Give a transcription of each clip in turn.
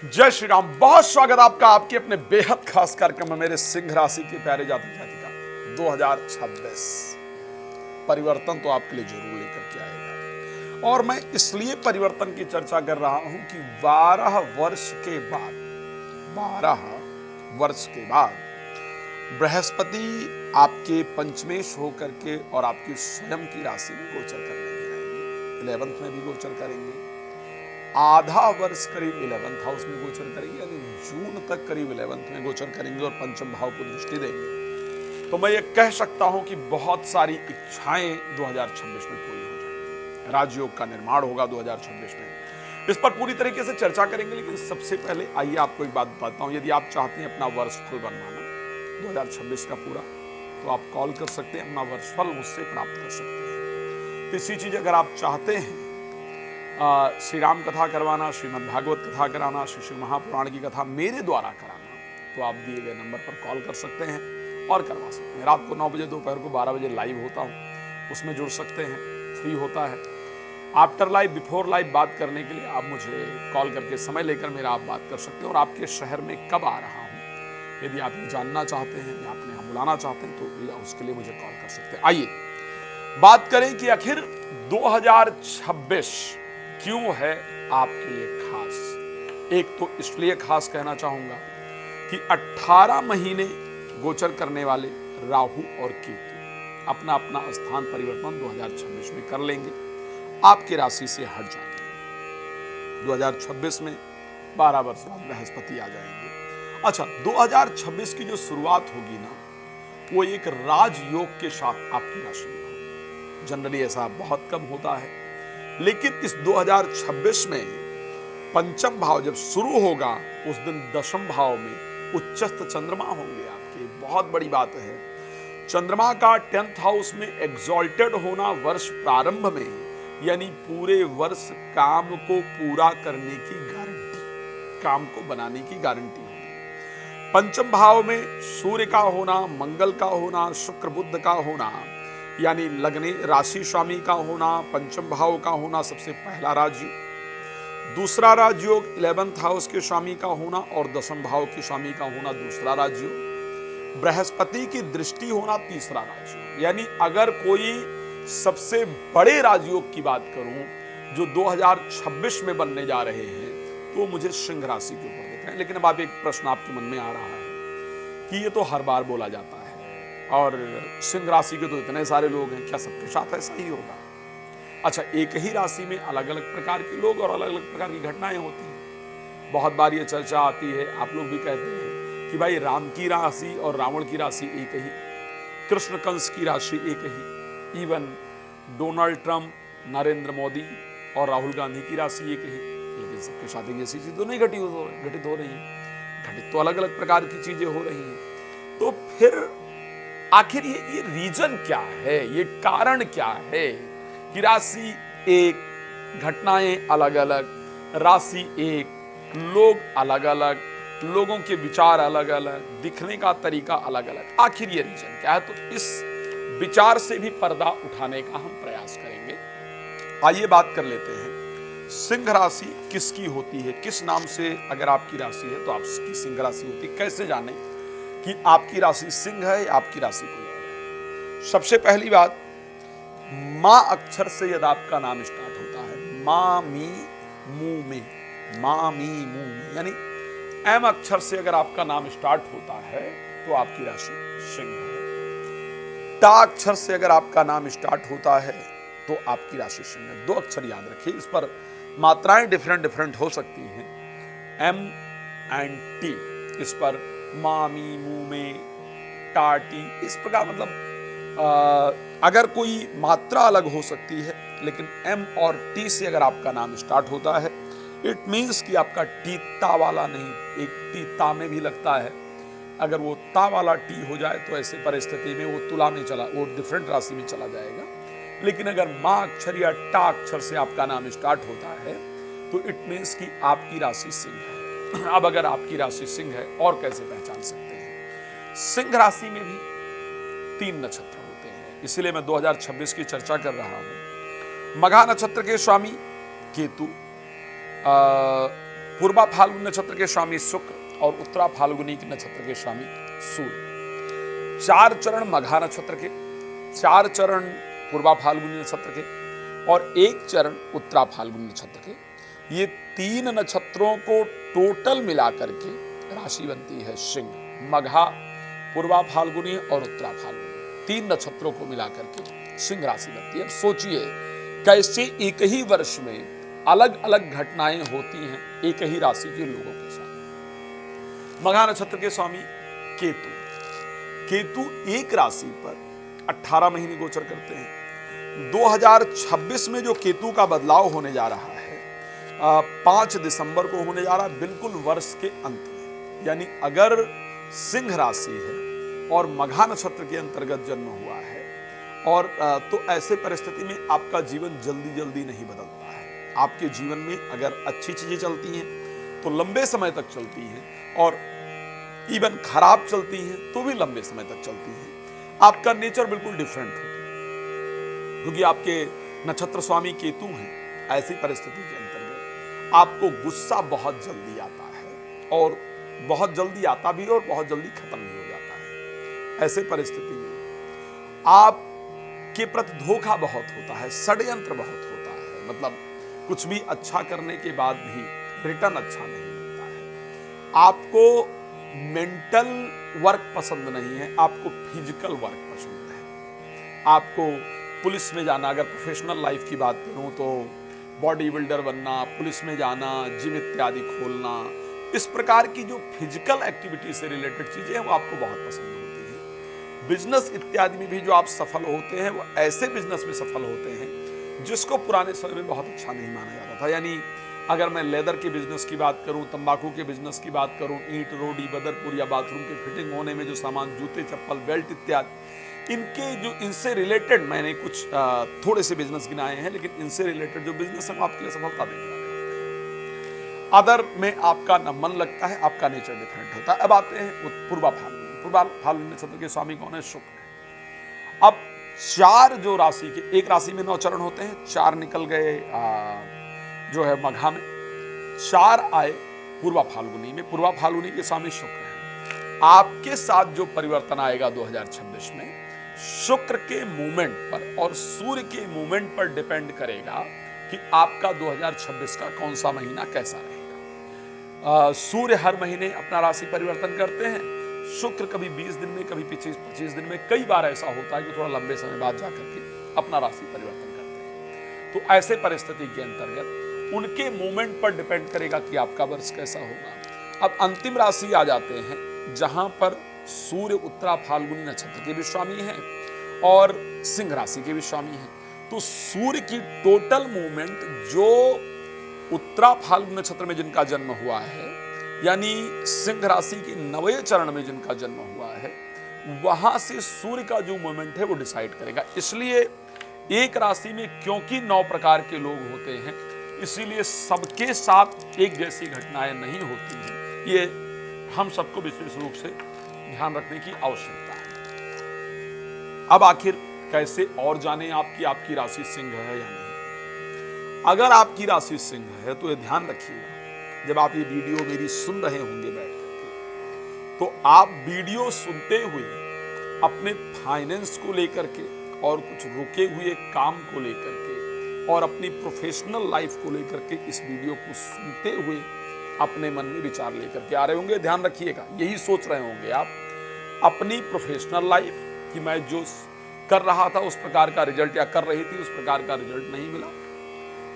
जय श्री राम। बहुत स्वागत आपका आपके अपने बेहद खास कार्यक्रम में मेरे सिंह राशि के प्यारे जातक जातिका 2026 परिवर्तन तो आपके लिए जरूर लेकर के आएगा। और मैं इसलिए परिवर्तन की चर्चा कर रहा हूं कि 12 वर्ष के बाद बृहस्पति आपके पंचमेश होकर के और आपकी स्वयं की राशि में गोचर करने भी आएंगे। 11th में भी गोचर करेंगे। आधा वर्ष करीब 11th हाउस में गोचर करेंगे, यानी जून तक करीब 11th में गोचर करेंगे और पंचम भाव को दृष्टि देंगे। तो मैं ये कह सकता हूं कि बहुत सारी इच्छाएं 2026 में पूरी हो जाएंगी। राजयोग का निर्माण होगा 2026 में। इस पर पूरी तरीके से चर्चा करेंगे, लेकिन सबसे पहले आइए आपको एक बात बताता हूं। यदि आप चाहते हैं अपना वर्षफल बनवाना 2026 का पूरा, तो आप कॉल कर सकते हैं, अपना वर्षफल मुझसे प्राप्त कर सकते हैं। तीसरी चीज, अगर आप चाहते हैं श्री राम कथा करवाना, श्रीमद् भागवत कथा कराना, श्री शिव महापुराण की कथा मेरे द्वारा कराना, तो आप दिए गए नंबर पर कॉल कर सकते हैं और करवा सकते हैं। रात को 9 बजे, दोपहर को 12 बजे लाइव होता हूँ, उसमें जुड़ सकते हैं, फ्री होता है। आफ्टर लाइव, बिफोर लाइव बात करने के लिए आप मुझे कॉल करके समय लेकर मेरा आप बात कर सकते हैं। और आपके शहर में कब आ रहा हूँ, यदि आप ये जानना चाहते हैं या अपने यहाँ बुलाना चाहते हैं, तो उसके लिए मुझे कॉल कर सकते हैं। आइए बात करें कि आखिर 2026 क्यों है आपके लिए खास। एक तो इसलिए खास कहना चाहूंगा कि 18 महीने गोचर करने वाले राहु और केतु अपना अपना स्थान परिवर्तन 2026 में कर लेंगे, आपकी राशि से हट जाएंगे। 2026 में 12 वर्ष बाद बृहस्पति आ जाएंगे। अच्छा, 2026 की जो शुरुआत होगी ना, वो एक राजयोग के साथ आपकी राशि में होगी। जनरली ऐसा बहुत कम होता है, लेकिन इस 2026 में पंचम भाव जब शुरू होगा, उस दिन दशम भाव में उच्चस्थ चंद्रमा होंगे आपके। बहुत बड़ी बात है, चंद्रमा का 10th हाउस में एग्जॉल्टेड होना वर्ष प्रारंभ में, यानी पूरे वर्ष काम को पूरा करने की गारंटी, काम को बनाने की गारंटी होगी। पंचम भाव में सूर्य का होना, मंगल का होना, शुक्र बुध का होना, यानी लग्ने राशि स्वामी का होना, पंचम भाव का होना सबसे पहला राजयोग। दूसरा राजयोग 11th हाउस के स्वामी का होना और दशम भाव के स्वामी का होना दूसरा राजयोग। बृहस्पति की दृष्टि होना तीसरा राजयोग। यानी अगर कोई सबसे बड़े राजयोग की बात करूं जो 2026 में बनने जा रहे हैं, तो मुझे सिंह राशि के ऊपर दिख रहे हैं। लेकिन अब आप एक प्रश्न आपके मन में आ रहा है कि ये तो हर बार बोला जाता है और सिंह राशि के तो इतने सारे लोग हैं, क्या सबके साथ ऐसा ही होगा? अच्छा, एक ही राशि में अलग अलग प्रकार के लोग और अलग अलग प्रकार की घटनाएं होती हैं। बहुत बार ये चर्चा आती है, आप लोग भी कहते हैं कि भाई राम की राशि और रावण की राशि एक ही, कृष्ण कंस की राशि एक ही, even Donald Trump, Narendra Modi और राहुल गांधी की राशि एक ही। लेकिन सबके साथ एक ऐसी चीज तो नहीं घटित हो रही है। घटित तो अलग अलग प्रकार की चीजें हो रही हैं। तो फिर आखिर ये रीजन क्या है, ये कारण क्या है कि राशि एक, घटनाएं अलग अलग, राशि एक, लोग अलग अलग, लोगों के विचार अलग अलग, दिखने का तरीका अलग अलग, आखिर ये रीजन क्या है? तो इस विचार से भी पर्दा उठाने का हम प्रयास करेंगे। आइए बात कर लेते हैं, सिंह राशि किसकी होती है, किस नाम से अगर आपकी राशि है तो आपकी सिंह राशि होती है। कैसे जाने कि आपकी राशि सिंह है या आपकी राशि कोई और है? सबसे पहली बात, मां अक्षर से यदि आपका नाम स्टार्ट होता है, मां मी मुंह में, मां मी मुंह में, यानी एम अक्षर से अगर आपका नाम स्टार्ट होता है तो आपकी राशि सिंह है। टा अक्षर से अगर आपका नाम स्टार्ट होता है तो आपकी राशि सिंह है। 2 अक्षर याद रखिए, इस पर मात्राएं डिफरेंट हो सकती हैं। एम एंड टी, इस पर मामी, मुंह में, टाटी, इस प्रकार मतलब अगर कोई मात्रा अलग हो सकती है, लेकिन एम और टी से अगर आपका नाम स्टार्ट होता है, इट मीन्स कि आपका टी ता वाला नहीं, एक टी ता में भी लगता है। अगर वो ता वाला टी हो जाए तो ऐसे परिस्थिति में वो तुला में चला, वो डिफरेंट राशि में चला जाएगा। लेकिन अगर मां अक्षर या टा अक्षर से आपका नाम स्टार्ट होता है तो इट मीन्स कि आपकी राशि सिंह है। अब अगर आपकी राशि सिंह है, और कैसे पहचान सकते हैं? सिंह राशि में भी 3 नक्षत्र होते हैं, इसलिए मैं 2026 की चर्चा कर रहा हूं। मघा नक्षत्र के स्वामी केतु, पूर्वा फाल्गुनी नक्षत्र के स्वामी शुक्र और उत्तरा फाल्गुनी के नक्षत्र के स्वामी सूर्य। 4 चरण मघा नक्षत्र के, 4 चरण पूर्वा फाल्गुनी नक्षत्र के और 1 चरण उत्तरा फाल्गुनी नक्षत्र के। ये 3 नक्षत्रों को टोटल मिलाकर के राशि बनती है सिंह। मघा, पूर्वा फाल्गुनी और उत्तरा फाल्गुनी 3 नक्षत्रों को मिलाकर के सिंह राशि बनती है। अब सोचिए कैसे एक ही वर्ष में अलग अलग घटनाएं होती हैं एक ही राशि के लोगों के साथ। मघा नक्षत्र के स्वामी केतु, केतु एक राशि पर 18 महीने गोचर करते हैं। 2026 में जो केतु का बदलाव होने जा रहा है 5 दिसंबर को होने जा रहा है, बिल्कुल वर्ष के अंत में। यानी अगर सिंह राशि है और मघा नक्षत्र के अंतर्गत जन्म हुआ है और तो ऐसे परिस्थिति में आपका जीवन जल्दी जल्दी नहीं बदलता है। आपके जीवन में अगर अच्छी चीजें चलती हैं तो लंबे समय तक चलती हैं और इवन खराब चलती हैं तो भी लंबे समय तक चलती हैं। आपका नेचर बिल्कुल डिफरेंट होता है क्योंकि आपके नक्षत्र स्वामी केतु हैं। ऐसी परिस्थिति के अंतर्गत आपको गुस्सा बहुत जल्दी आता है और बहुत जल्दी आता भी और बहुत जल्दी खत्म भी हो जाता है। ऐसे परिस्थिति में आपके प्रति धोखा बहुत होता है, षड्यंत्र बहुत होता है। मतलब कुछ भी अच्छा करने के बाद भी रिटर्न अच्छा नहीं मिलता है। आपको मेंटल वर्क पसंद नहीं है, आपको फिजिकल वर्क पसंद है। आपको पुलिस में जाना, अगर प्रोफेशनल लाइफ की बात करूं तो बॉडी बिल्डर बनना, पुलिस में जाना, जिम इत्यादि खोलना, इस प्रकार की जो फिजिकल एक्टिविटी से रिलेटेड चीजें हैं वो आपको बहुत पसंद होती हैं। बिजनेस इत्यादि में भी जो आप सफल होते हैं वो ऐसे बिजनेस में सफल होते हैं जिसको पुराने समय में बहुत अच्छा नहीं माना जाता था। यानी अगर मैं लेदर के बिजनेस की बात करूं, तंबाकू के बिजनेस की बात करूं, ईंट रोडी बदरपुर या बाथरूम के फिटिंग होने में जो सामान, जूते चप्पल बेल्ट इत्यादि, इनसे रिलेटेड मैंने कुछ थोड़े से बिजनेस गिनाए हैं, लेकिन इनसे रिलेटेड जो बिजनेस है आपके लिए सफलता देने वाले होते हैं। अदर में आपका न मन लगता है, आपका नेचर डिफरेंट होता है। अब आते हैं पूर्वा फाल्गुनी। पूर्वा फाल्गुनी नक्षत्र के स्वामी कौन है? शुक्र है। अब 4 जो राशि के, एक राशि में 9 चरण होते हैं, 4 निकल गए जो है मघा में, 4 आए पूर्वा फाल्गुनी में। पूर्वा फाल्गुनी के स्वामी शुक्र है। आपके साथ जो परिवर्तन आएगा 2026 में शुक्र के मूवमेंट पर और सूर्य के मूवमेंट पर डिपेंड करेगा कि आपका 2026 का कौन सा महीना कैसा रहेगा। सूर्य हर महीने अपना राशि परिवर्तन करते हैं। शुक्र कभी 20 दिन में, कभी 25 दिन में, कई बार ऐसा होता है कि थोड़ा लंबे समय बाद जाकर के अपना राशि परिवर्तन करते हैं। तो ऐसे परिस्थिति के अंतर्गत उनके मूवमेंट पर डिपेंड करेगा कि आपका वर्ष कैसा होगा। अब अंतिम राशि आ जाते हैं जहां पर सूर्य उत्तरा फाल्गुनी नक्षत्र के भी स्वामी हैं और सिंह राशि के भी स्वामी हैं। तो सूर्य की टोटल मूवमेंट जो उत्तरा फाल्गुनी नक्षत्र में जिनका जन्म हुआ है, यानी सिंह राशि के 9वें चरण में जिनका जन्म हुआ है, वहां से सूर्य का जो मूवमेंट है वो डिसाइड करेगा। इसलिए एक राशि में क्योंकि 9 प्रकार के लोग होते हैं, इसीलिए सबके साथ एक जैसी घटनाएं नहीं होती हैं। ये हम सबको विशेष रूप से ध्यान रखने की आवश्यकता है। अब आखिर कैसे और जाने आपकी राशि सिंह है या नहीं। अगर आपकी राशि सिंह है तो ये ध्यान रखिएगा, जब आप ये वीडियो मेरी सुन रहे होंगे बैठ करके, तो आप वीडियो सुनते हुए अपने फाइनेंस को लेकर के और कुछ रुके हुए काम को लेकर के और अपनी प्रोफेशनल लाइफ को लेकर के इस वीडियो को सुनते हुए अपने मन में विचार लेकर के आ रहे होंगे। ध्यान रखिएगा, यही सोच रहे होंगे आप अपनी प्रोफेशनल लाइफ कि मैं जो कर रहा था उस प्रकार का रिजल्ट या कर रही थी उस प्रकार का रिजल्ट नहीं मिला,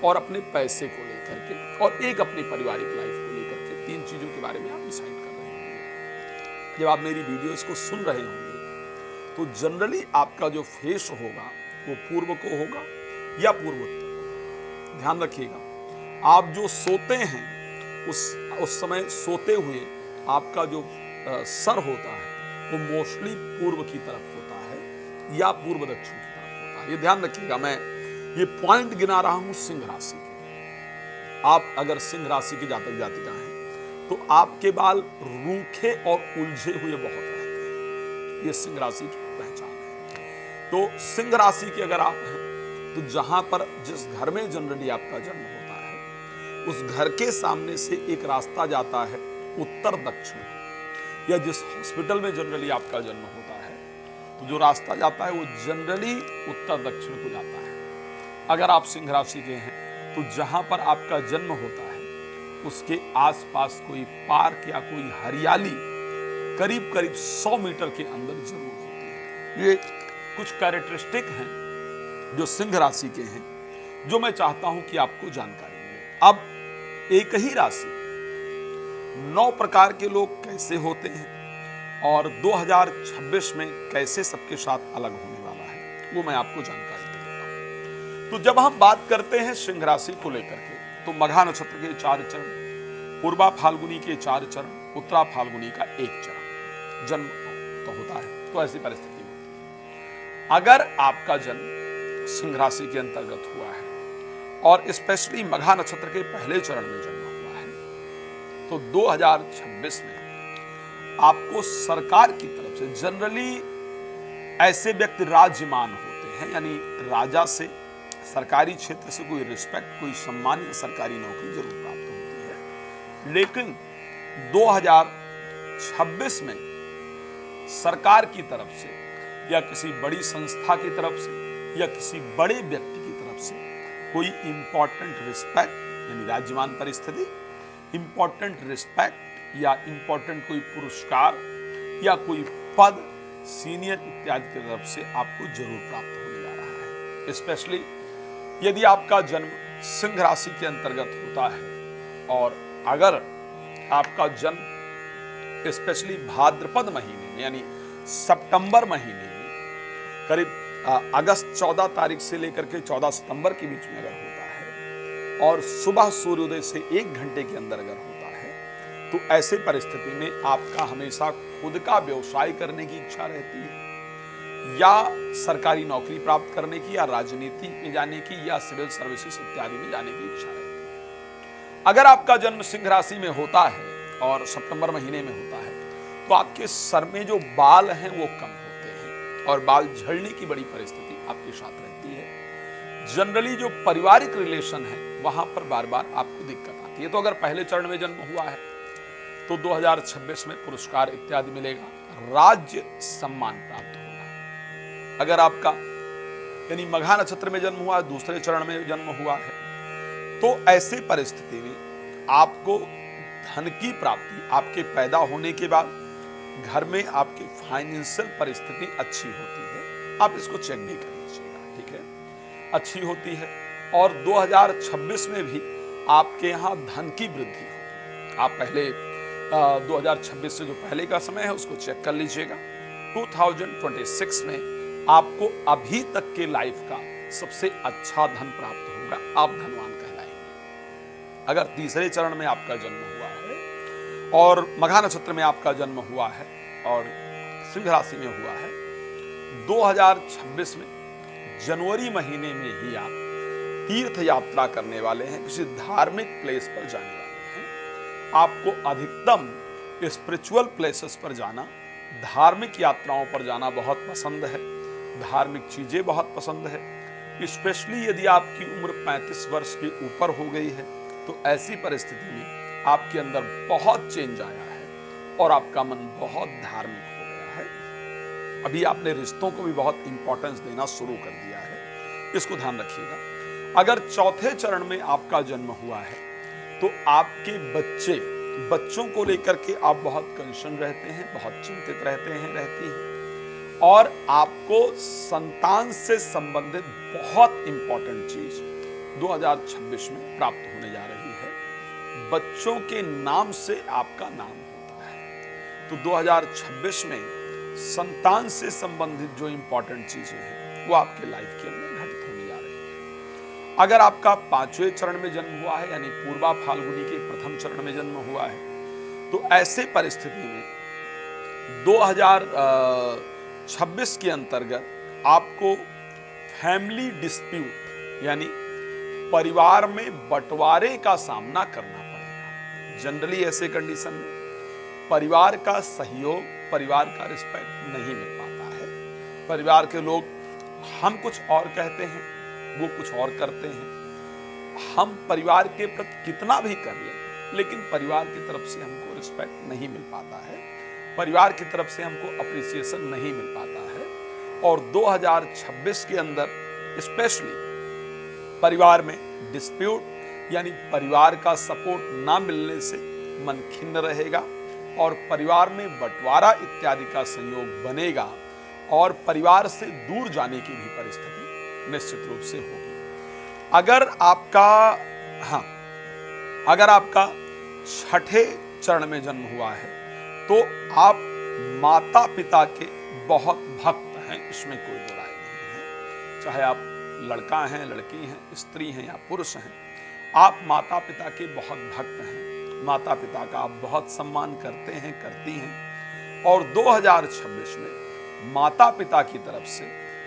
और अपने पैसे को लेकर के और एक अपनी पारिवारिक लाइफ को लेकर के 3 चीजों के बारे में आप डिसाइड कर रहे होंगे। जब आप मेरी वीडियोस को सुन रहे होंगे तो जनरली आपका जो फेस होगा वो पूर्व को होगा या पूर्वोत्तर को। ध्यान रखिएगा, आप जो सोते हैं उस समय सोते हुए आपका जो सर होता है वो मोस्टली पूर्व की तरफ होता है या पूर्व दक्षिण की तरफ होता है। ये ध्यान रखिएगा, मैं ये पॉइंट गिना रहा हूं सिंह राशि के। आप अगर सिंह राशि के जातक जातिका हैं तो आपके बाल रूखे और उलझे हुए बहुत रहते हैं। ये सिंह राशि की पहचान है। तो सिंह राशि के अगर आप हैं तो जहां पर जिस घर में जनरली आपका जन्म होता है उस घर के सामने से एक रास्ता जाता है उत्तर दक्षिण को, या जिस हॉस्पिटल में जनरली आपका जन्म होता है तो जो रास्ता जाता है वो जनरली उत्तर दक्षिण को जाता है। अगर आप सिंह राशि के हैं तो जहां पर आपका जन्म होता है उसके आसपास कोई पार्क या कोई हरियाली करीब करीब 100 मीटर के अंदर जरूर होती है। ये कुछ कैरेक्टरिस्टिक हैं जो सिंह राशि के हैं, जो मैं चाहता हूं कि आपको जानकारी मिले। अब एक ही राशि 9 प्रकार के लोग कैसे होते हैं और 2026 में कैसे सबके साथ अलग होने वाला है, वो मैं आपको जानकारी दे देता हूं। तो जब हम बात करते हैं सिंह राशि को लेकर के, तो मघा नक्षत्र के 4 चरण, पूर्वा फाल्गुनी के 4 चरण, उत्तरा फाल्गुनी का 1 चरण जन्म तो होता है। तो ऐसी परिस्थिति होती है। अगर आपका जन्म सिंह राशि के अंतर्गत हुआ है और स्पेशली मघा नक्षत्र के पहले चरण में जन्म हुआ है, तो 2026 में आपको सरकार की तरफ से जनरली ऐसे व्यक्ति राज्यमान होते हैं, यानी राजा से, सरकारी क्षेत्र से कोई रिस्पेक्ट, कोई सम्मान या सरकारी नौकरी जरूर प्राप्त होती है। लेकिन 2026 में सरकार की तरफ से या किसी बड़ी संस्था की तरफ से या किसी बड़े व्यक्ति की तरफ से कोई इंपॉर्टेंट रिस्पेक्ट, यानी राज्यमान परिस्थिति, इंपॉर्टेंट रिस्पेक्ट या इंपॉर्टेंट कोई पुरस्कार या कोई पद, सीनियर इत्यादि की तरफ से आपको जरूर प्राप्त होने जा रहा है। स्पेशली यदि आपका जन्म सिंह राशि के अंतर्गत होता है और अगर आपका जन्म स्पेशली भाद्रपद महीने में, यानी सितंबर महीने में, करीब अगस्त 14 तारीख से लेकर के 14 सितंबर के बीच में अगर होता है और सुबह सूर्योदय से 1 घंटे के अंदर अगर होता है, तो ऐसे परिस्थिति में आपका हमेशा खुद का व्यवसाय करने की इच्छा रहती है, या सरकारी नौकरी प्राप्त करने की, या राजनीति में जाने की, या सिविल सर्विसेज इत्यादि में जाने की इच्छा रहती है। अगर आपका जन्म सिंह राशि में होता है और सितंबर महीने में होता है, तो आपके सर में जो बाल हैं वो कम होते हैं और बाल झड़ने की बड़ी परिस्थिति आपके साथ रहती है। जनरली जो पारिवारिक रिलेशन है वहां पर बार बार आपको दिक्कत आती है। तो अगर पहले चरण में जन्म हुआ है तो 2026 में पुरस्कार इत्यादि मिलेगा, राज्य सम्मान प्राप्त होगा। अगर आपका यानी मघा नक्षत्र में जन्म हुआ है, दूसरे चरण में जन्म हुआ है, तो ऐसे परिस्थिति में आपको धन की प्राप्ति आपके पैदा होने के बाद घर में आपकी फाइनेंशियल परिस्थिति अच्छी होती है। आप इसको चेक भी कर लीजिएगा, ठीक है, अच्छी होती है। और 2026 में भी आपके यहाँ धन की वृद्धि होगी। आप पहले 2026 से जो पहले का समय है उसको चेक कर लीजिएगा। 2026 में आपको अभी तक के लाइफ का सबसे अच्छा धन प्राप्त होगा, आप धनवान कहलाएंगे। अगर तीसरे चरण में आपका जन्म हुआ है और मघा नक्षत्र में आपका जन्म हुआ है और सिंह राशि में हुआ है, 2026 में जनवरी महीने में ही आप तीर्थ यात्रा करने वाले हैं, किसी धार्मिक प्लेस पर जाने वाले हैं। आपको अधिकतम स्पिरिचुअल प्लेसेस पर जाना, धार्मिक यात्राओं पर जाना बहुत पसंद है, धार्मिक चीजें बहुत पसंद है। स्पेशली यदि आपकी उम्र 35 वर्ष के ऊपर हो गई है तो ऐसी परिस्थिति में आपके अंदर बहुत चेंज आया है और आपका मन बहुत धार्मिक हो गया है। अभी आपने रिश्तों को भी बहुत इंपॉर्टेंस देना शुरू कर दिया है, इसको ध्यान रखिएगा। अगर चौथे चरण में आपका जन्म हुआ है तो आपके बच्चों को लेकर के आप बहुत कंसर्न रहते हैं, बहुत चिंतित रहते हैं, रहती हैं, और आपको संतान से संबंधित बहुत इंपॉर्टेंट चीज 2026 में प्राप्त होने जा रही है। बच्चों के नाम से आपका नाम होता है। तो 2026 में संतान से संबंधित जो इंपॉर्टेंट चीजें हैं वो आपके लाइफ के अंदर घटित होने जा रही है। अगर आपका 5वें चरण में जन्म हुआ है, यानी पूर्वा फाल्गुनी के प्रथम चरण में जन्म हुआ है, तो ऐसे परिस्थिति में 2026 के अंतर्गत आपको फैमिली डिस्प्यूट यानी परिवार में बंटवारे का सामना करना पड़ेगा। जनरली ऐसे कंडीशन में परिवार का सहयोग, परिवार का रिस्पेक्ट नहीं मिल पाता है। परिवार के लोग हम कुछ और कहते हैं, वो कुछ और करते हैं। हम परिवार के प्रति कितना भी कर लें, लेकिन परिवार की तरफ से हमको रिस्पेक्ट नहीं मिल पाता है, परिवार की तरफ से हमको अप्रिसिएशन नहीं मिल पाता है। और 2026 के अंदर स्पेशली परिवार में डिस्प्यूट यानी परिवार का सपोर्ट ना मिलने से मन खिन्न रहेगा और परिवार में बंटवारा इत्यादि का संयोग बनेगा और परिवार से दूर जाने की भी परिस्थिति निश्चित रूप से होगी। अगर आपका छठे चरण में जन्म हुआ है तो आप माता पिता के बहुत भक्त हैं, इसमें कोई दो राय नहीं है। चाहे आप लड़का हैं, लड़की हैं, स्त्री हैं या पुरुष हैं, आप माता पिता के बहुत भक्त हैं, माता पिता का आप बहुत सम्मान करते हैं, करती हैं। और 2026 में माता पिता की तरफ से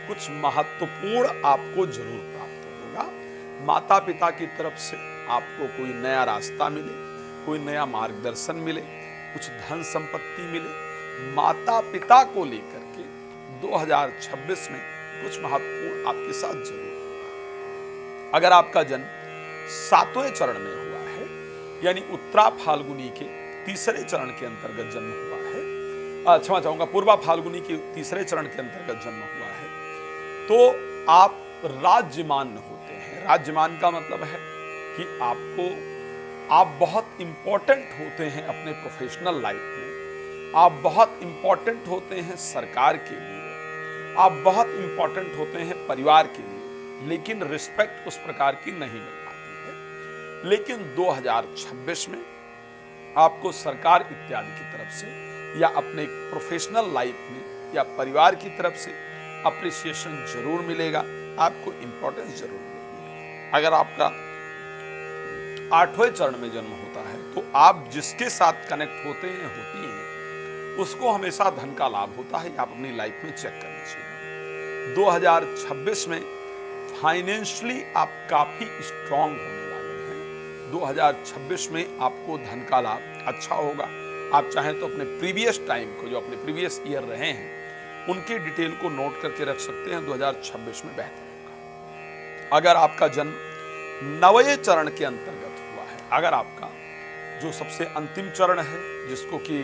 कुछ महत्वपूर्ण आपको जरूर प्राप्त होगा। माता पिता की तरफ से आपको कोई नया रास्ता मिले, कोई नया मार्गदर्शन मिले, कुछ धन संपत्ति मिले। माता पिता को लेकर के 2026 में कुछ महत्वपूर्ण आपके साथ जरूर होगा। अगर आपका जन्म 7वें चरण में हुआ है यानी उत्तरा फाल्गुनी के तीसरे चरण के अंतर्गत जन्म हुआ है, क्षमा चाहूंगा पूर्वा फाल्गुनी के तीसरे चरण के अंतर्गत जन्म हुआ है, तो आप राज्यमान होते हैं। राज्यमान का मतलब है कि आप बहुत इंपॉर्टेंट होते हैं अपने प्रोफेशनल लाइफ में, आप बहुत इंपॉर्टेंट होते हैं सरकार के लिए, आप बहुत इंपॉर्टेंट होते हैं परिवार के लिए, लेकिन रिस्पेक्ट उस प्रकार की नहीं मिल पाती है। लेकिन 2026 में आपको सरकार इत्यादि की तरफ से या अपने प्रोफेशनल लाइफ में या परिवार की तरफ से अप्रिसिएशन जरूर मिलेगा, आपको इंपॉर्टेंस जरूर मिलेगी। अगर आपका 8वें चरण में जन्म होता है तो आप जिसके साथ कनेक्ट होते हैं, होती हैं, उसको हमेशा धन का लाभ होता है। आप अपनी लाइफ में चेक कर लीजिए। 2026 में फाइनेंशियली आप काफी स्ट्रांग होने वाले हैं। 2026 में आपको धन का लाभ अच्छा होगा। आप चाहें तो अपने प्रीवियस टाइम को, जो अपने प्रीवियस ईयर रहे हैं, उनकी डिटेल को नोट करके रख सकते हैं। 2026 में बेहतर होगा। अगर आपका जन्म 9वें चरण के अंतर्गत हुआ है, अगर आपका जो सबसे अंतिम चरण है, जिसको कि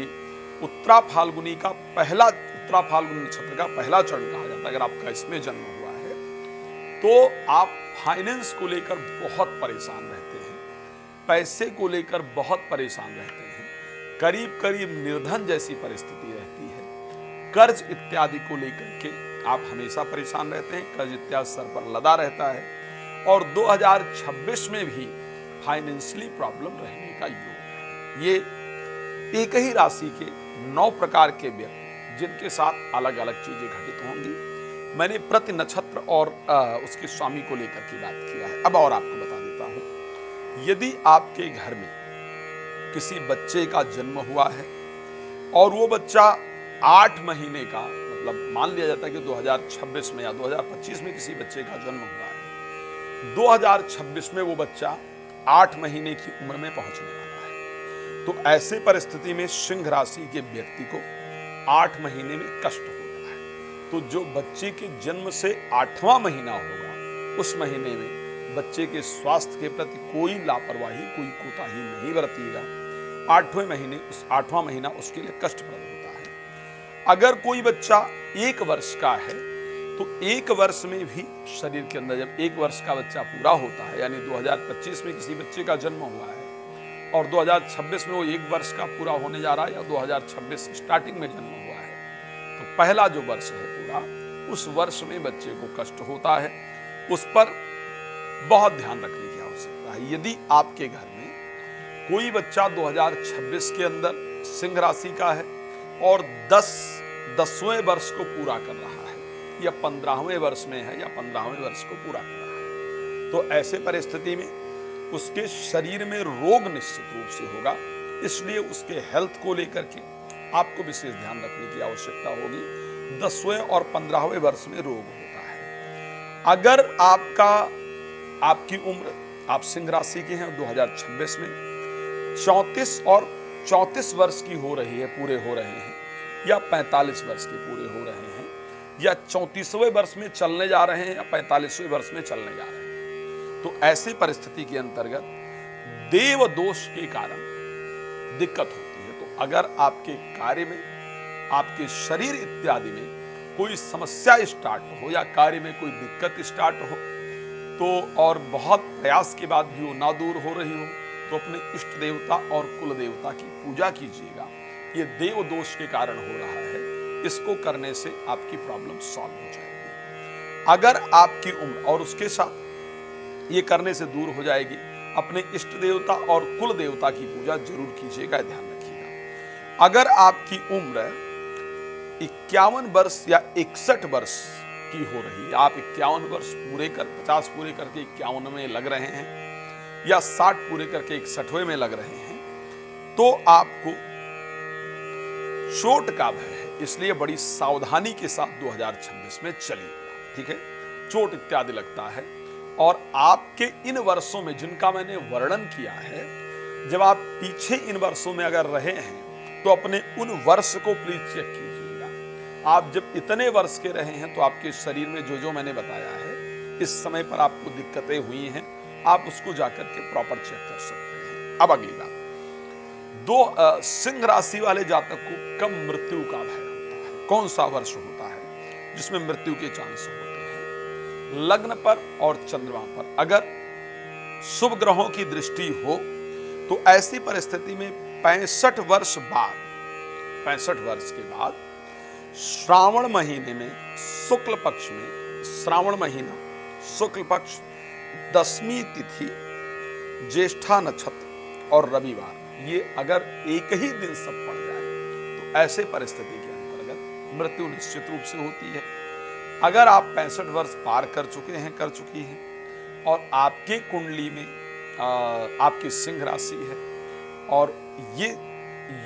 उत्तरा फाल्गुनी का उत्तरा फाल्गुनी नक्षत्र का पहला चरण कहा जाता है, अगर आपका इसमें जन्म हुआ है तो आप फाइनेंस को लेकर बहुत परेशान रहते हैं, पैसे को लेकर बहुत परेशान रहते हैं, करीब करीब निर्धन जैसी परिस्थिति रहती है, कर्ज इत्यादि को लेकर के आप हमेशा परेशान रहते हैं, कर्ज इत्यादि सर पर लदा रहता है। और 2026 में भी फाइनेंशियली प्रॉब्लम रहने का योग है। ये एक ही राशि के 9 प्रकार के व्यक्ति जिनके साथ अलग अलग चीजें घटित होंगी। मैंने प्रति नक्षत्र और उसके स्वामी को लेकर के बात किया है। अब और आपको बता देता हूं, यदि आपके घर में किसी बच्चे का जन्म हुआ है और वो बच्चा 8 महीने का, मतलब मान लिया जाता है कि 2026 में या 2025 में किसी बच्चे का जन्म हुआ है, 2026 में वो बच्चा 8 महीने की उम्र में पहुंचने वाला है, तो ऐसे परिस्थिति में सिंह राशि के व्यक्ति को 8 महीने में कष्ट होता है। तो जो बच्चे के जन्म से 8वां महीना होगा, उस महीने में बच्चे के स्वास्थ्य के प्रति कोई लापरवाही, कोई कोताही नहीं बरतिएगा। 8वां महीना उसके लिए कष्टप्रद होता है। अगर कोई बच्चा 1 वर्ष का है तो 1 वर्ष में भी शरीर के अंदर, जब 1 वर्ष का बच्चा पूरा होता है, यानी 2025 में किसी बच्चे का जन्म हुआ है और 2026 में वो 1 वर्ष का पूरा होने जा रहा है या 2026 स्टार्टिंग में जन्म हुआ है, तो पहला जो वर्ष है पूरा, उस वर्ष में बच्चे को कष्ट होता है। उस पर बहुत ध्यान रखने की आवश्यकता है। यदि आपके घर में कोई बच्चा 2026 के अंदर सिंह राशि का है और 10वें वर्ष को पूरा कर रहा है या 15वें वर्ष में है या 15वें वर्ष को पूरा कर रहा है, तो ऐसे परिस्थिति में उसके शरीर में रोग निश्चित रूप से होगा। इसलिए उसके हेल्थ को लेकर के आपको विशेष ध्यान रखने की आवश्यकता होगी। 10वें और 15वें वर्ष में रोग होता है। अगर आपकी उम्र, आप सिंह राशि के हैं, 2026 में 34 वर्ष की हो रही है, पूरे हो रहे हैं, या 45 वर्ष के पूरे हो रहे हैं, या 34वें वर्ष में चलने जा रहे हैं या 45वें वर्ष में चलने जा रहे हैं, तो ऐसी परिस्थिति के अंतर्गत देव दोष के कारण दिक्कत होती है। तो अगर आपके कार्य में, आपके शरीर इत्यादि में कोई समस्या स्टार्ट हो या कार्य में कोई दिक्कत स्टार्ट हो, तो और बहुत प्रयास के बाद भी वो ना दूर हो रही हो, तो अपने इष्ट देवता और कुल देवता की पूजा कीजिएगा। ये देव दोष के कारण हो रहा है, इसको करने से आपकी प्रॉब्लम सॉल्व हो जाएगी। अगर आपकी उम्र, और उसके साथ ये करने से दूर हो जाएगी, अपने इष्ट देवता और कुल देवता की पूजा जरूर कीजिएगा, ध्यान रखिएगा। अगर आपकी उम्र 51 वर्ष या 61 वर्ष की हो रही है, आप 51 वर्ष पूरे कर 50 पूरे करके 51 में लग रहे हैं या 60 पूरे करके 61वें में लग रहे हैं, तो आपको चोट का भय है, इसलिए बड़ी सावधानी के साथ 2026 में चलिएगा। ठीक है, चोट इत्यादि लगता है। और आपके इन वर्षों में जिनका मैंने वर्णन किया है, जब आप पीछे इन वर्षों में अगर रहे हैं तो अपने उन वर्ष को प्लीज चेक कीजिएगा। आप जब इतने वर्ष के रहे हैं तो आपके शरीर में जो जो मैंने बताया है, इस समय पर आपको दिक्कतें हुई हैं, आप उसको जाकर के प्रॉपर चेक कर सकते हैं। अब अगली बात, सिंह राशि वाले जातक को कब मृत्यु का भय होता है, कौन सा वर्ष होता है जिसमें मृत्यु के चांस होते हैं? लग्न पर और चंद्रमा पर अगर शुभ ग्रहों की दृष्टि हो तो ऐसी परिस्थिति में 65 वर्ष के बाद श्रावण महीने में शुक्ल पक्ष में, श्रावण महीना शुक्ल पक्ष 10वीं तिथि, ज्येष्ठा नक्षत्र और रविवार, ये अगर एक ही दिन सब पड़ जाए तो ऐसे परिस्थिति के अंतर्गत मृत्यु निश्चित रूप से होती है। अगर आप 65 वर्ष पार कर चुकी हैं और आपके कुंडली में आपकी सिंह राशि है और ये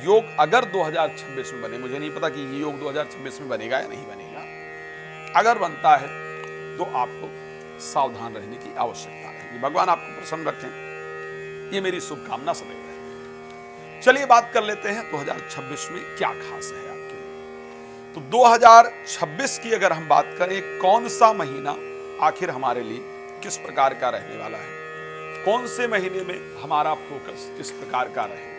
योग अगर 2026 में बने, मुझे नहीं पता कि ये योग 2026 में बनेगा या नहीं बनेगा, अगर बनता है तो आपको सावधान रहने की आवश्यकता है। भगवान आपको प्रसन्न रखें, ये मेरी शुभकामना सदैव है। चलिए बात कर लेते हैं 2026 में क्या खास है आपके लिए। तो 2026 की अगर हम बात करें, कौन सा महीना आखिर हमारे लिए किस प्रकार का रहने वाला है, कौन से महीने में हमारा फोकस किस प्रकार का रहेगा।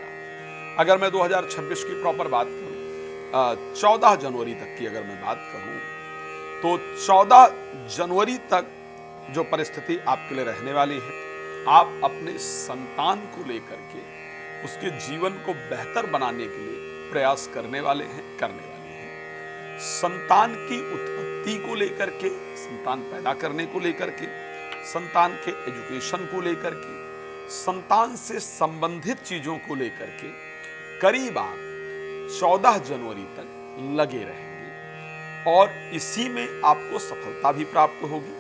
अगर मैं 2026 की प्रॉपर बात करूं, 14 जनवरी तक की अगर मैं बात करूं, तो 14 जनवरी तक जो परिस्थिति आपके लिए रहने वाली है, आप अपने संतान को लेकर के उसके जीवन को बेहतर बनाने के लिए प्रयास करने वाले हैं। संतान की उत्पत्ति को लेकर के, संतान पैदा करने को लेकर के, संतान के एजुकेशन को लेकर के, संतान से संबंधित चीजों को लेकर के करीब आप 14 जनवरी तक लगे रहेंगे और इसी में आपको सफलता भी प्राप्त होगी,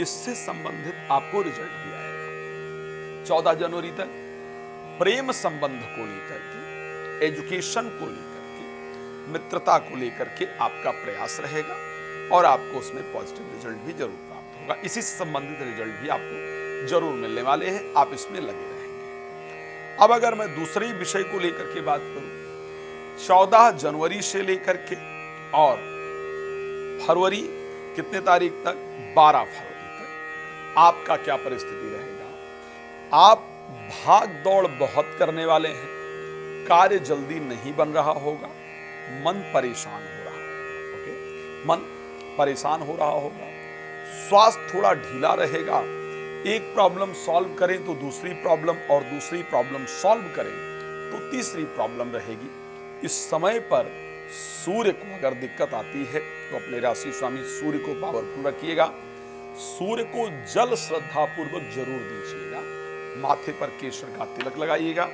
इससे संबंधित आपको रिजल्ट भी आएगा। 14 जनवरी तक प्रेम संबंध को लेकर के, एजुकेशन को लेकर के, मित्रता को लेकर के आपका प्रयास रहेगा और आपको उसमें पॉजिटिव रिजल्ट भी जरूर प्राप्त होगा। इसी से संबंधित रिजल्ट भी आपको जरूर मिलने वाले हैं, आप इसमें लगे रहेंगे। अब अगर मैं दूसरे विषय को लेकर के बात करूं, 14 जनवरी से लेकर के और फरवरी कितने तारीख तक, 12 फरवरी तक आपका क्या परिस्थिति रहेगा। आप भाग दौड़ बहुत करने वाले हैं, कार्य जल्दी नहीं बन रहा होगा, मन परेशान हो रहा होगा। ओके, मन परेशान हो रहा होगा, स्वास्थ्य थोड़ा ढीला रहेगा। एक प्रॉब्लम सॉल्व करें तो दूसरी प्रॉब्लम, और दूसरी प्रॉब्लम सॉल्व करें तो तीसरी प्रॉब्लम रहेगी। इस समय पर सूर्य को अगर दिक्कत आती है तो अपने राशि स्वामी सूर्य को पावरफुल रखिएगा। सूर्य को जल श्रद्धा पूर्वक जरूर दीजिएगा, माथे पर केसर का तिलक लगाइएगा,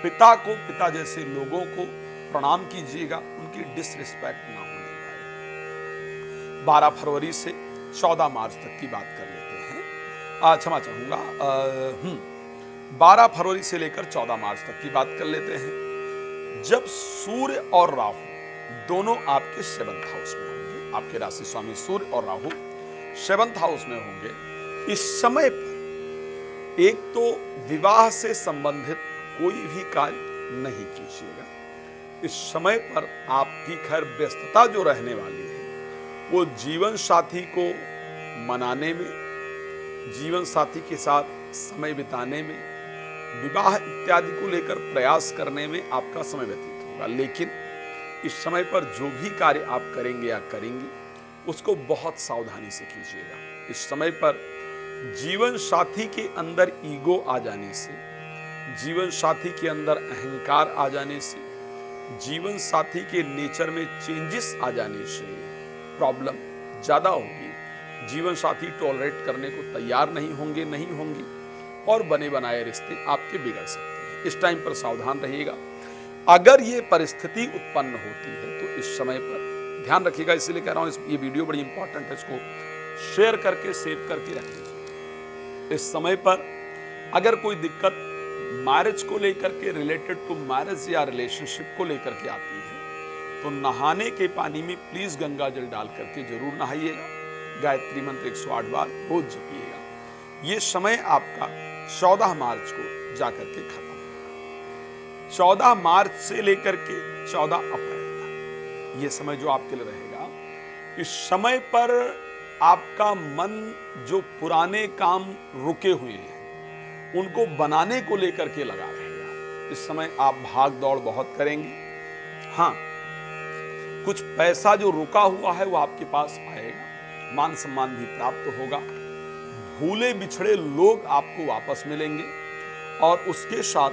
पिता को, पिता जैसे लोगों को प्रणाम कीजिएगा, उनकी डिसरिस्पेक्ट ना होने पाए। 12 फरवरी से 14 मार्च तक की बात कर लेते हैं, क्षमा चाहूंगा, 12 फरवरी से लेकर 14 मार्च तक की बात कर लेते हैं। जब सूर्य और राहु दोनों आपके 7th हाउस में होंगे, आपके राशि स्वामी सूर्य और राहु 7th हाउस में होंगे, इस समय पर एक तो विवाह से संबंधित कोई भी कार्य नहीं कीजिएगा। इस समय पर आपकी खैर व्यस्तता जो रहने वाली है वो जीवन साथी को मनाने में, जीवन साथी के साथ समय बिताने में, विवाह इत्यादि को लेकर प्रयास करने में आपका समय व्यतीत होगा। लेकिन इस समय पर जो भी कार्य आप करेंगे या करेंगी, उसको बहुत सावधानी से कीजिएगा। इस समय पर जीवन साथी के अंदर ईगो आ जाने से, जीवन साथी के अंदर अहंकार आ जाने से, जीवन साथी के नेचर में चेंजेस आ जाने से प्रॉब्लम ज्यादा होगी। जीवन साथी टॉलरेट करने को तैयार नहीं होंगी और बने बनाए रिश्ते आपके बिगड़ सकते हैं। इस टाइम पर सावधान रहिएगा। अगर ये परिस्थिति उत्पन्न होती है तो इस समय पर ध्यान रखिएगा। इसलिए कह रहा हूं, ये वीडियो बड़ी इंपॉर्टेंट है, इसको शेयर करके सेव करके रखिए। इस समय पर अगर कोई दिक्कत मैरिज को लेकर के, रिलेटेड टू मैरिज या रिलेशनशिप को लेकर के आती है, तो नहाने के पानी में प्लीज गंगा जल डाल करके जरूर नहाइएगा। गायत्री मंत्र 108 बार रोज जपिएगा। ये समय आपका 14 मार्च को जाकर के खत्म होगा। 14 मार्च से लेकर के 14 अप्रैल तक ये समय जो आपके लिए रहेगा, इस समय पर आपका मन जो पुराने काम रुके हुए हैं उनको बनाने को लेकर के लगा रहेगा। इस समय आप भाग दौड़ बहुत करेंगे। हाँ, कुछ पैसा जो रुका हुआ है वो आपके पास आएगा, मान सम्मान भी प्राप्त होगा, भूले बिछड़े लोग आपको वापस मिलेंगे और उसके साथ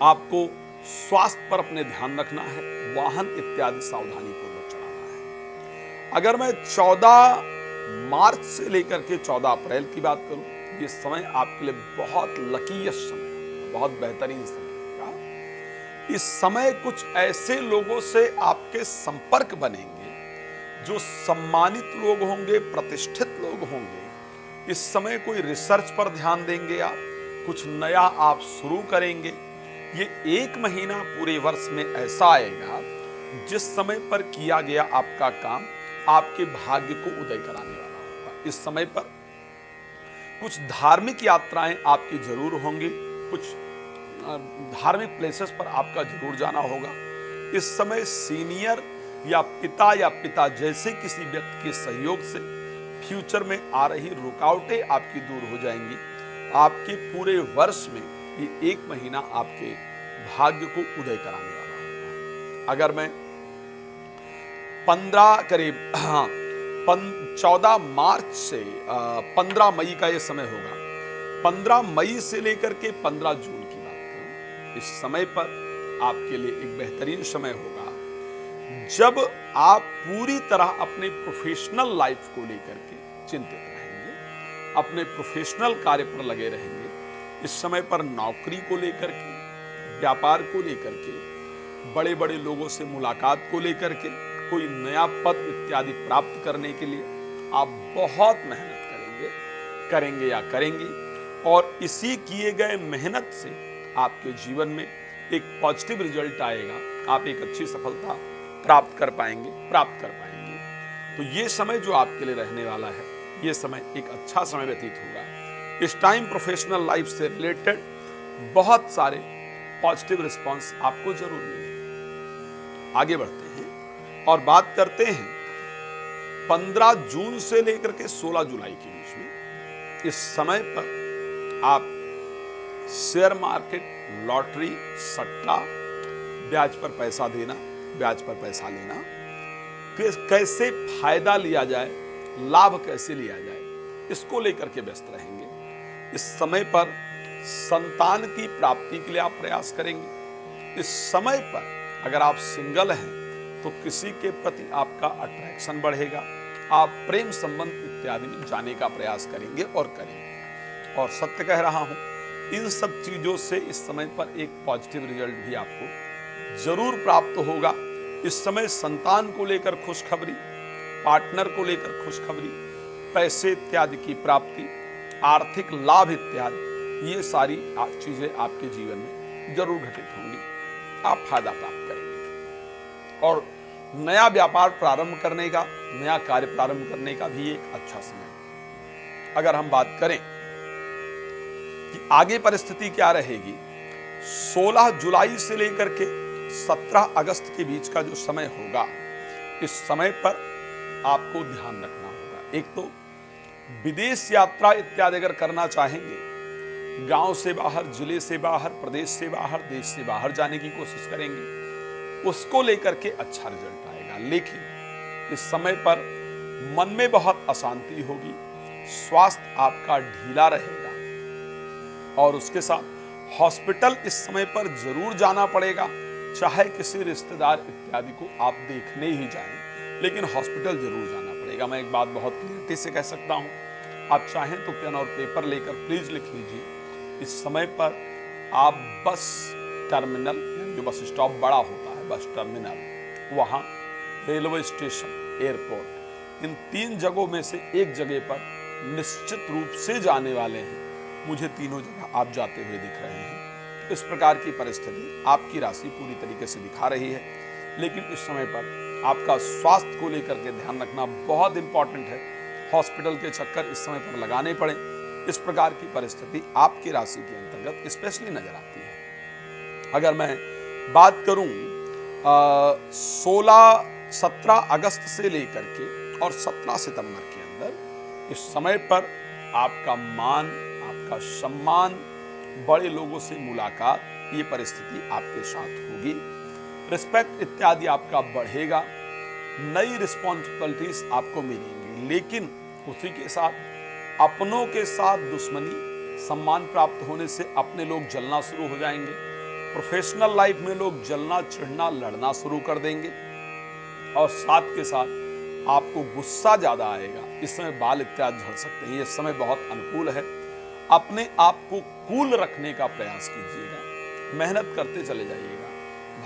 आपको स्वास्थ्य पर अपने ध्यान रखना है, वाहन इत्यादि सावधानी पूर्वक चलाना है। अगर मैं 14 मार्च से लेकर के 14 अप्रैल की बात करूं, ये समय आपके लिए बहुत लकीएस्ट समय, बहुत बेहतरीन समय होगा। इस समय कुछ ऐसे लोगों से आपके संपर्क बनेंगे जो सम्मानित लोग होंगे, प्रतिष्ठित लोग होंगे। इस समय कोई रिसर्च पर ध्यान देंगे, आप कुछ नया आप शुरू करेंगे। ये 1 महीना पूरे वर्ष में ऐसा आएगा जिस समय पर किया गया आपका काम आपके भाग्य को उदय कराने वाला होगा। इस समय पर कुछ धार्मिक यात्राएं आपकी जरूर होंगी, कुछ धार्मिक प्लेसेस पर आपका जरूर जाना होगा। इस समय सीनियर या पिता जैसे किसी व्यक्ति के सहयोग से फ्यूचर में आ रही रुकावटें आपकी दूर हो जाएंगी। आपके पूरे वर्ष में ये 1 महीना आपके भाग्य को उदय कराने वाला होगा। अगर मैं 14 मार्च से 15 मई का ये समय होगा, 15 मई से लेकर के 15 जून की बात करूं, इस समय पर आपके लिए एक बेहतरीन समय होगा जब आप पूरी तरह अपने प्रोफेशनल लाइफ को लेकर के चिंतित रहेंगे, अपने प्रोफेशनल कार्य पर लगे रहेंगे। इस समय पर नौकरी को लेकर के, व्यापार को लेकर के, बड़े बड़े लोगों से मुलाकात को लेकर के, कोई नया पद इत्यादि प्राप्त करने के लिए आप बहुत मेहनत करेंगे और इसी किए गए मेहनत से आपके जीवन में एक पॉजिटिव रिजल्ट आएगा। आप एक अच्छी सफलता प्राप्त कर पाएंगे। तो ये समय जो आपके लिए रहने वाला है, ये समय एक अच्छा समय व्यतीत होगा। इस टाइम प्रोफेशनल लाइफ से रिलेटेड बहुत सारे पॉजिटिव रिस्पांस आपको जरूर मिलेंगे। आगे बढ़ते हैं और बात करते हैं 15 जून से लेकर के 16 जुलाई के बीच में। इस समय पर आप शेयर मार्केट, लॉटरी, सट्टा, ब्याज पर पैसा देना, ब्याज पर पैसा लेना, कैसे फायदा लिया जाए, लाभ कैसे लिया जाए, इसको लेकर के व्यस्त रहेंगे। इस समय पर संतान की प्राप्ति के लिए आप प्रयास करेंगे। इस समय पर अगर आप सिंगल हैं तो किसी के प्रति आपका अट्रैक्शन बढ़ेगा, आप प्रेम संबंध इत्यादि में जाने का प्रयास करेंगे और सत्य कह रहा हूं, इन सब चीजों से इस समय पर एक पॉजिटिव रिजल्ट भी आपको जरूर प्राप्त होगा। इस समय संतान को लेकर खुशखबरी, पार्टनर को लेकर खुशखबरी, पैसे इत्यादि की प्राप्ति, आर्थिक लाभ इत्यादि, ये सारी चीजें आपके जीवन में जरूर घटित होंगी। आप फायदा प्राप्त करेंगे और नया व्यापार प्रारंभ करने का, नया कार्य प्रारंभ करने का भी एक अच्छा समय। अगर हम बात करें कि आगे परिस्थिति क्या रहेगी, 16 जुलाई से लेकर के 17 अगस्त के बीच का जो समय होगा, इस समय पर आपको ध्यान रखना होगा। एक तो विदेश यात्रा इत्यादि अगर करना चाहेंगे, गांव से बाहर, जिले से बाहर, प्रदेश से बाहर, देश से बाहर जाने की कोशिश करेंगे, उसको लेकर के अच्छा रिजल्ट आएगा। लेकिन इस समय पर मन में बहुत अशांति होगी, स्वास्थ्य आपका ढीला रहेगा और उसके साथ हॉस्पिटल इस समय पर जरूर जाना पड़ेगा। चाहे किसी रिश्तेदार इत्यादि को आप देखने ही जाएं, लेकिन हॉस्पिटल जरूर जाना पड़ेगा। मैं एक बात बहुत क्लियरिटी से कह सकता हूं, आप चाहें तो पेन और पेपर लेकर प्लीज लिख लीजिए, इस समय पर आप बस टर्मिनल, जो बस स्टॉप बड़ा होता है, बस टर्मिनल, वहां रेलवे स्टेशन, एयरपोर्ट, इन 3 जगहों में से एक जगह पर निश्चित रूप से जाने वाले हैं। मुझे तीनों जगह आप जाते हुए दिख रहे हैं। इस प्रकार की परिस्थिति आपकी राशि पूरी तरीके से दिखा रही है, लेकिन इस समय पर आपका स्वास्थ्य को लेकर के ध्यान रखना बहुत इंपॉर्टेंट है। हॉस्पिटल के चक्कर इस समय पर लगाने पड़े, इस प्रकार की परिस्थिति आपकी राशि के अंतर्गत स्पेशली नजर आती है। अगर मैं बात करूं 17 अगस्त से लेकर के और 17 सितंबर के अंदर, इस समय पर आपका मान, आपका सम्मान, बड़े लोगों से मुलाकात, ये परिस्थिति आपके साथ होगी। रिस्पेक्ट इत्यादि आपका बढ़ेगा, नई रिस्पॉन्सिबिलिटीज आपको मिलेंगी, लेकिन उसी के साथ अपनों के साथ दुश्मनी, सम्मान प्राप्त होने से अपने लोग जलना शुरू हो जाएंगे। प्रोफेशनल लाइफ में लोग जलना, चिढ़ना, लड़ना शुरू कर देंगे और साथ के साथ आपको गुस्सा ज्यादा आएगा। इस समय बाल इत्यादि झड़ सकते हैं। ये समय बहुत अनुकूल है, अपने आप को कूल रखने का प्रयास कीजिएगा, मेहनत करते चले जाइएगा,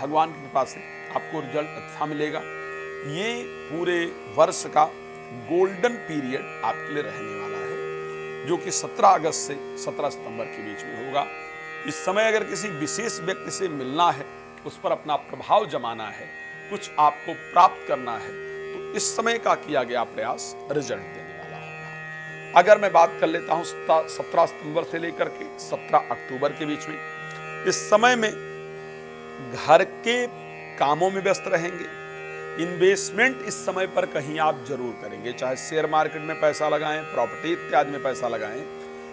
भगवान की कृपा से आपको रिजल्ट अच्छा मिलेगा। ये पूरे वर्ष का गोल्डन पीरियड आपके लिए रहने वाला है, जो कि 17 अगस्त से 17 सितंबर के बीच में होगा। इस समय अगर किसी विशेष व्यक्ति से मिलना है, उस पर अपना प्रभाव जमाना है, कुछ आपको प्राप्त करना है, तो इस समय का किया गया प्रयास रिजल्ट देने वाला होगा। अगर मैं बात कर लेता हूं 17 सितंबर से लेकर के 17 अक्टूबर के बीच में, इस समय में घर के कामों में व्यस्त रहेंगे। इन्वेस्टमेंट इस समय पर कहीं आप जरूर करेंगे, चाहे शेयर मार्केट में पैसा लगाएं, प्रॉपर्टी इत्यादि में पैसा लगाएं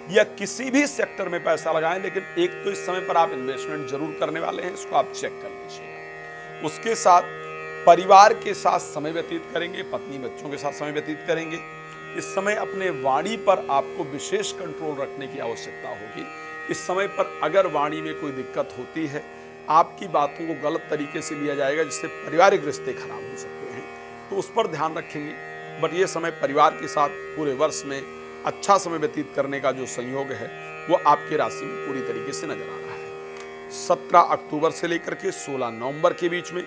या किसी भी सेक्टर में पैसा लगाएं, लेकिन एक तो इस समय पर आप इन्वेस्टमेंट जरूर करने वाले हैं, इसको आप चेक कर लीजिएगा। उसके साथ परिवार के साथ समय व्यतीत करेंगे, पत्नी बच्चों के साथ समय व्यतीत करेंगे। इस समय अपने वाणी पर आपको विशेष कंट्रोल रखने की आवश्यकता होगी। इस समय पर अगर वाणी में कोई दिक्कत होती है, आपकी बातों को गलत तरीके से लिया जाएगा, जिससे पारिवारिक रिश्ते खराब हो सकते हैं, तो उस पर ध्यान रखेंगे। बट ये समय परिवार के साथ पूरे वर्ष में अच्छा समय व्यतीत करने का जो संयोग है, वो आपकी राशि में पूरी तरीके से नजर आ रहा है। 17 अक्टूबर से लेकर के 16 नवंबर के बीच में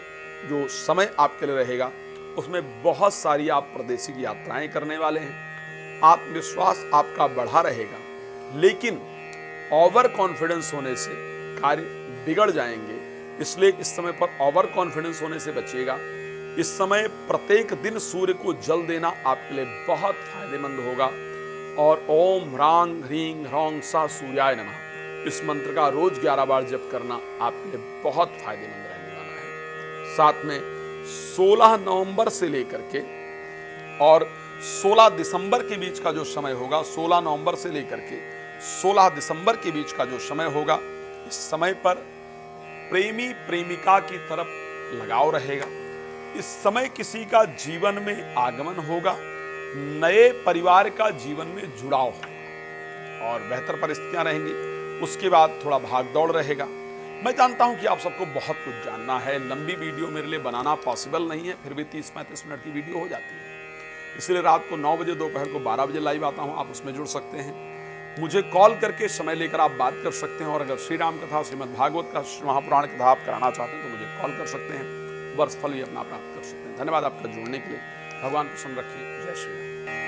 जो समय आपके लिए रहेगा, उसमें बहुत सारी आप प्रादेशिक यात्राएं करने वाले हैं। आत्मविश्वास आपका बढ़ा रहेगा, लेकिन ओवर कॉन्फिडेंस होने से कार्य बिगड़ जाएंगे, इसलिए इस समय पर ओवर कॉन्फिडेंस होने से बचिएगा। इस समय प्रत्येक दिन सूर्य को जल देना आपके लिए बहुत फायदेमंद होगा और ओम ह्रांग ह्रीं ह्रौं सा सूर्याय नमः, इस मंत्र का रोज 11 बार जप करना आपके लिए बहुत फायदेमंद रहने वाला है। साथ में 16 नवंबर से लेकर के और 16 दिसंबर के बीच का जो समय होगा, 16 नवंबर से लेकर के 16 दिसंबर के बीच का जो समय होगा, इस समय पर प्रेमी प्रेमिका की तरफ लगाव रहेगा। इस समय किसी का जीवन में आगमन होगा, नए परिवार का जीवन में जुड़ाव होगा और बेहतर परिस्थितियां रहेंगी। उसके बाद थोड़ा भागदौड़ रहेगा। मैं जानता हूं कि आप सबको बहुत कुछ जानना है, लंबी वीडियो मेरे लिए बनाना पॉसिबल नहीं है, फिर भी 30-35 मिनट की वीडियो हो जाती है। इसलिए रात को 9 बजे, दोपहर को 12 बजे लाइव आता हूं, आप उसमें जुड़ सकते हैं। मुझे कॉल करके समय लेकर आप बात कर सकते हैं, और अगर श्री राम कथा, श्रीमद् भागवत का, महापुराण कथा आप कराना चाहते हैं तो मुझे कॉल कर सकते हैं, वर्ष फल भी अपना प्राप्त कर सकते हैं। धन्यवाद आपका जुड़ने के लिए। भगवान प्रसन्न रखिए। जय श्री राम।